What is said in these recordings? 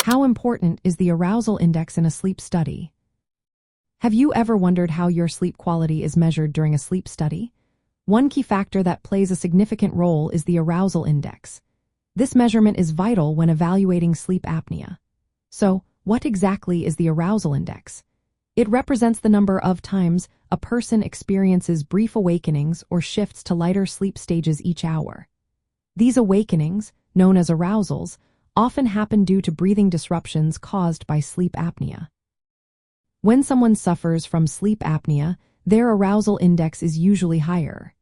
How important is the arousal index in a sleep study? Have you ever wondered how your sleep quality is measured during a sleep study? One key factor that plays a significant role is the arousal index. This measurement is vital when evaluating sleep apnea. So, what exactly is the arousal index? It represents the number of times a person experiences brief awakenings or shifts to lighter sleep stages each hour. These awakenings, known as arousals, often happen due to breathing disruptions caused by sleep apnea. When someone suffers from sleep apnea, their arousal index is usually higher.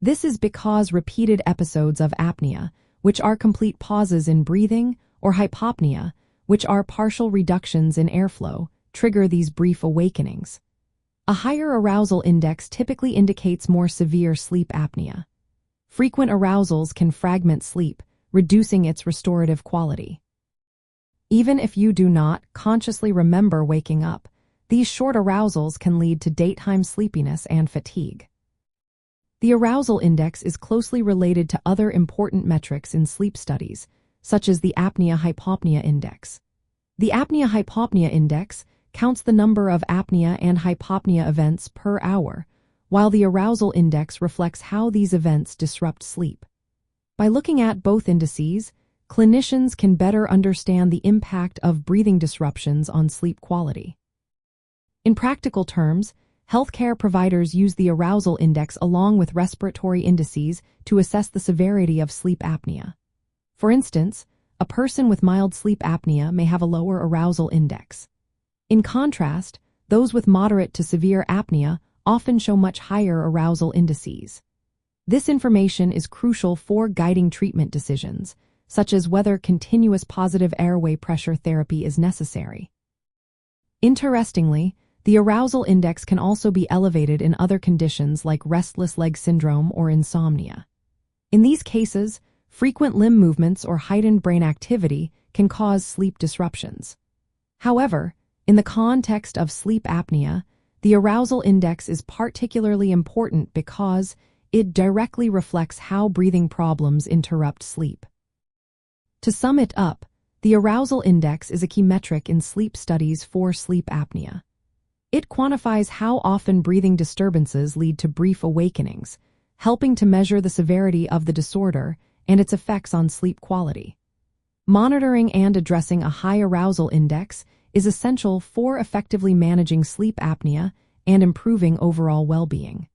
This is because repeated episodes of apnea, which are complete pauses in breathing, or hypopnea, which are partial reductions in airflow, trigger these brief awakenings. A higher arousal index typically indicates more severe sleep apnea. Frequent arousals can fragment sleep, reducing its restorative quality. Even if you do not consciously remember waking up, these short arousals can lead to daytime sleepiness and fatigue. The arousal index is closely related to other important metrics in sleep studies, such as the apnea-hypopnea index. The apnea-hypopnea index counts the number of apnea and hypopnea events per hour, while the arousal index reflects how these events disrupt sleep. By looking at both indices, clinicians can better understand the impact of breathing disruptions on sleep quality. In practical terms, healthcare providers use the arousal index along with respiratory indices to assess the severity of sleep apnea. For instance, a person with mild sleep apnea may have a lower arousal index. In contrast, those with moderate to severe apnea often show much higher arousal indices. This information is crucial for guiding treatment decisions, such as whether continuous positive airway pressure therapy is necessary. Interestingly, the arousal index can also be elevated in other conditions like restless leg syndrome or insomnia. In these cases, frequent limb movements or heightened brain activity can cause sleep disruptions. However, in the context of sleep apnea, the arousal index is particularly important because it directly reflects how breathing problems interrupt sleep. To sum it up, the arousal index is a key metric in sleep studies for sleep apnea. It quantifies how often breathing disturbances lead to brief awakenings, helping to measure the severity of the disorder and its effects on sleep quality. Monitoring and addressing a high arousal index is essential for effectively managing sleep apnea and improving overall well-being.